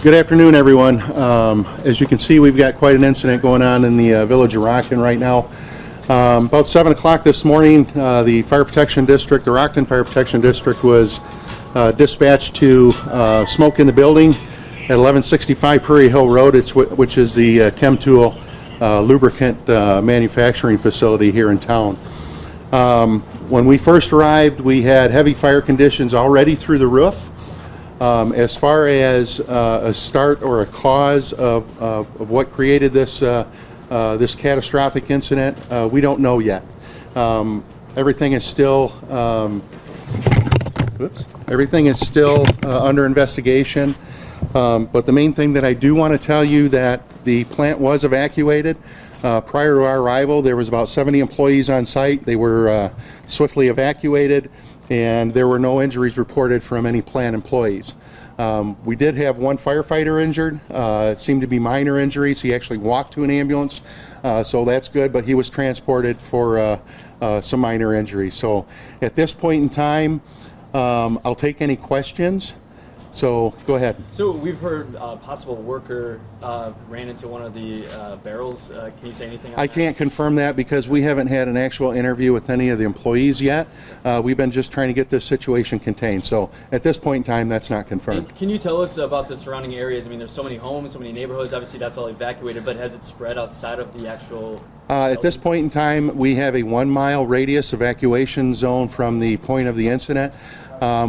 Good afternoon, everyone. As you can see, we've got quite an incident going on in the village of Rockton right now. About 7 o'clock this morning, the Fire Protection District, the Rockton Fire Protection District, was dispatched to smoke in the building at 1165 Prairie Hill Road, which is the Chemtool lubricant manufacturing facility here in town. When we first arrived, we had heavy fire conditions already through the roof. As far as a start or a cause of what created this this catastrophic incident, we don't know yet. Everything is still under investigation. But the main thing that I do want to tell you that the plant was evacuated. Prior to our arrival, there was about 70 employees on site. They were swiftly evacuated, and there were no injuries reported from any plant employees. We did have one firefighter injured. It seemed to be minor injuries. He actually walked to an ambulance, so that's good, but he was transported for some minor injuries. So at this point in time, I'll take any questions. So go ahead. So we've heard a possible worker ran into one of the barrels. Can you say anything on I that? can't confirm that because we haven't had an actual interview with any of the employees yet. We've been just trying to get this situation contained. So at this point in time, that's not confirmed. And can you tell us about the surrounding areas? I mean, there's so many homes, so many neighborhoods. Obviously, that's all evacuated, but has it spread outside of the actual... At this point in time, we have a 1-mile radius evacuation zone from the point of the incident.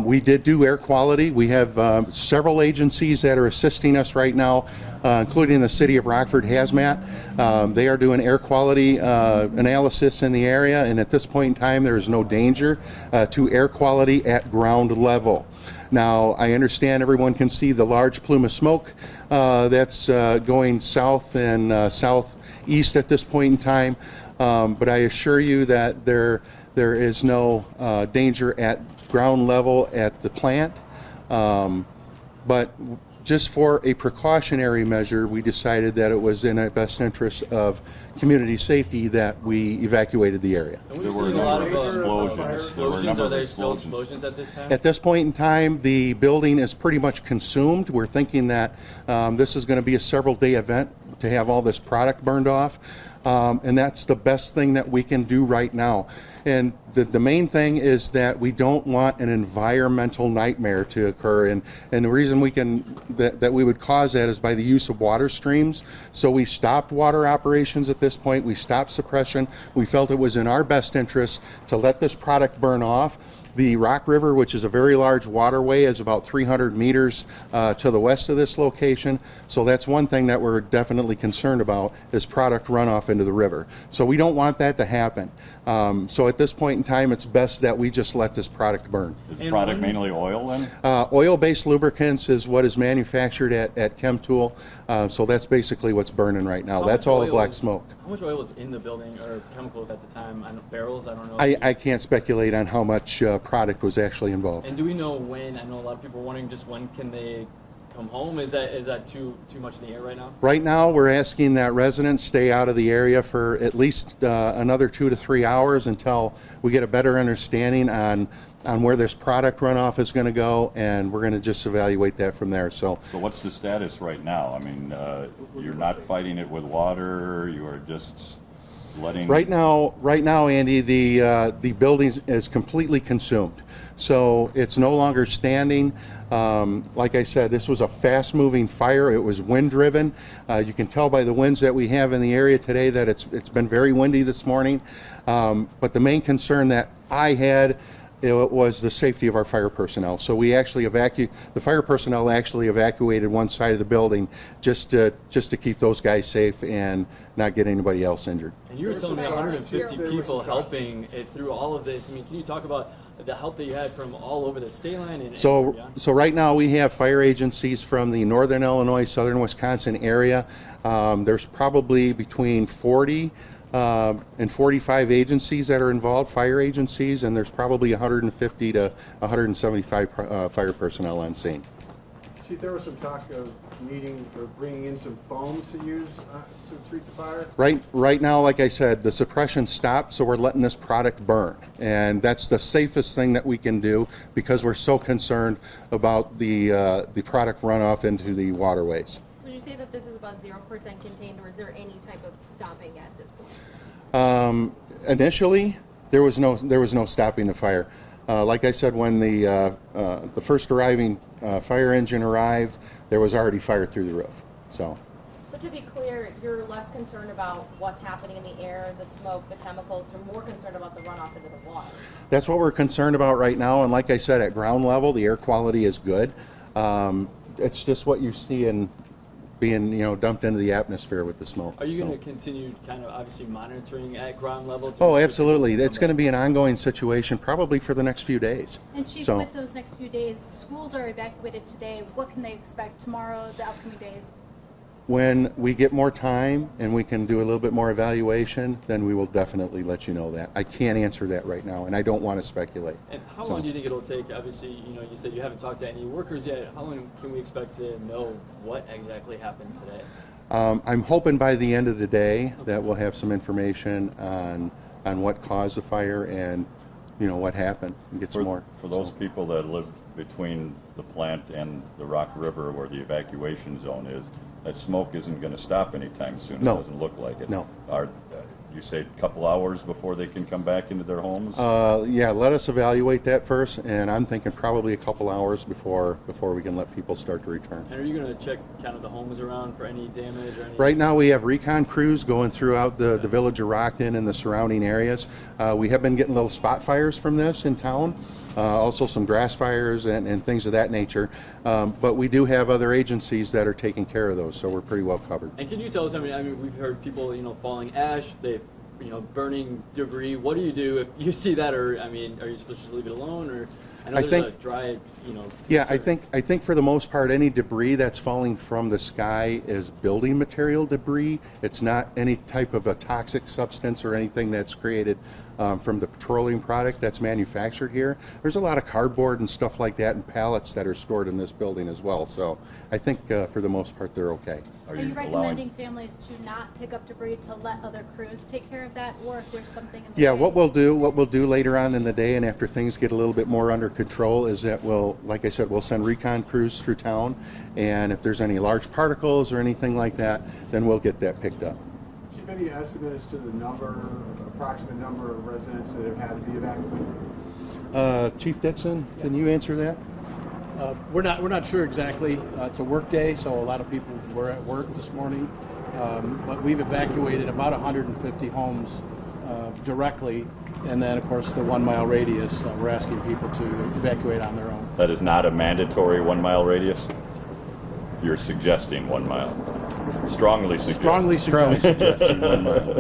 We did do air quality. We have several agencies that are assisting us right now, including the City of Rockford Hazmat. They are doing air quality analysis in the area, and at this point in time, there is no danger to air quality at ground level. Now, I understand everyone can see the large plume of smoke that's going south and southeast at this point in time, but I assure you that there is no danger at ground level at the plant, but just for a precautionary measure, we decided that it was in the best interest of community safety that we evacuated the area. There were a lot of explosions. Are there still explosions at this time? At this point in time, the building is pretty much consumed. We're thinking that this is going to be a several-day event to have all this product burned off, and that's the best thing that we can do right now. And the main thing is that we don't want an environmental nightmare to occur, and the reason that we would cause that is by the use of water streams. So we stopped water operations at this point. We stopped suppression. We felt it was in our best interest to let this product burn off. The Rock River, which is a very large waterway, is about 300 meters to the west of this location. So that's one thing that we're definitely concerned about, is product runoff into the river. So we don't want that to happen. So at this point in time, it's best that we just let this product burn. Is the product mainly oil then? Oil-based lubricants is what is manufactured at Chemtool. So that's basically what's burning right now. That's all the black smoke. How much oil was in the building, or chemicals at the time? Barrels? I don't know. I can't speculate on how much product was actually involved. And do we know when? I know a lot of people are wondering just when can they come home? Is that too much in the air right now? Right now, we're asking that residents stay out of the area for at least another 2 to 3 hours until we get a better understanding on where this product runoff is going to go, and we're going to just evaluate that from there. So what's the status right now? I mean, you're not fighting it with water. You are just letting. Right now, Andy, the building is completely consumed. So it's no longer standing. Like I said, this was a fast-moving fire. It was wind-driven. You can tell by the winds that we have in the area today that it's been very windy this morning. But the main concern that I had, it was the safety of our fire personnel. So we actually the fire personnel actually evacuated one side of the building just to keep those guys safe and not get anybody else injured. And you were telling me 150 people helping through all of this. I mean, can you talk about the help that you had from all over the state line? So right now we have fire agencies from the northern Illinois, southern Wisconsin area. There's probably between 40 and 45 agencies that are involved, fire agencies, and there's probably 150 to 175 fire personnel on scene. Chief, there was some talk of needing or bringing in some foam to use to treat the fire. Right now, like I said, the suppression stopped, so we're letting this product burn. And that's the safest thing that we can do because we're so concerned about the product runoff into the waterways. Would you say that this is about 0% contained, or is there any type of stopping at this point? Initially, there was no stopping the fire. Like I said, when the first arriving fire engine arrived, there was already fire through the roof. So To be clear, you're less concerned about what's happening in the air, the smoke, the chemicals. You're more concerned about the runoff into the water. that's what we're concerned about right now. And like I said, at ground level, the air quality is good. It's just what you see in being dumped into the atmosphere with the smoke. Are you going to continue kind of obviously monitoring at ground level? Oh, absolutely. It's going to be an ongoing situation probably for the next few days. And Chief, with those next few days, schools are evacuated today. What can they expect tomorrow, the upcoming days? When we get more time and we can do a little bit more evaluation, then we will definitely let you know that. I can't answer that right now, and I don't want to speculate. And how long do you think it'll take? Obviously, you said you haven't talked to any workers yet. How long can we expect to know what exactly happened today? I'm hoping by the end of the day that we'll have some information on what caused the fire and what happened and get some more. For those people that live between the plant and the Rock River where the evacuation zone is, that smoke isn't going to stop anytime soon. No. It doesn't look like it. No. You say a couple hours before they can come back into their homes? Yeah, let us evaluate that first, and I'm thinking probably a couple hours before we can let people start to return. And are you going to check kind of the homes around for any damage or anything? Right now we have recon crews going throughout the village of Rockton and the surrounding areas. We have been getting little spot fires from this in town, also some grass fires and things of that nature. But we do have other agencies that are taking care of those, so we're pretty well covered. And can you tell us, I mean we've heard people, falling ash, burning debris. What do you do if you see that, or are you supposed to just leave it alone, or I know there's a dry, Yeah, I think for the most part, any debris that's falling from the sky is building material debris. It's not any type of a toxic substance or anything that's created from the petroleum product that's manufactured here. There's a lot of cardboard and stuff like that and pallets that are stored in this building as well. So I think for the most part, they're okay. Are you recommending families to not pick up debris, to let other crews take care of that, or if there's something in the way? What we'll do later on in the day and after things get a little bit more under control is that like I said, we'll send recon crews through town, and if there's any large particles or anything like that, then we'll get that picked up. Chief, any estimates to the approximate number of residents that have had to be evacuated? Chief Dixon, can you answer that? We're not sure exactly. It's a work day, so a lot of people were at work this morning. But we've evacuated about 150 homes directly, and then of course the 1 mile radius. We're asking people to evacuate on their own. That is not a mandatory 1 mile radius? You're suggesting 1 mile. Strongly suggesting. Strongly suggesting 1 mile.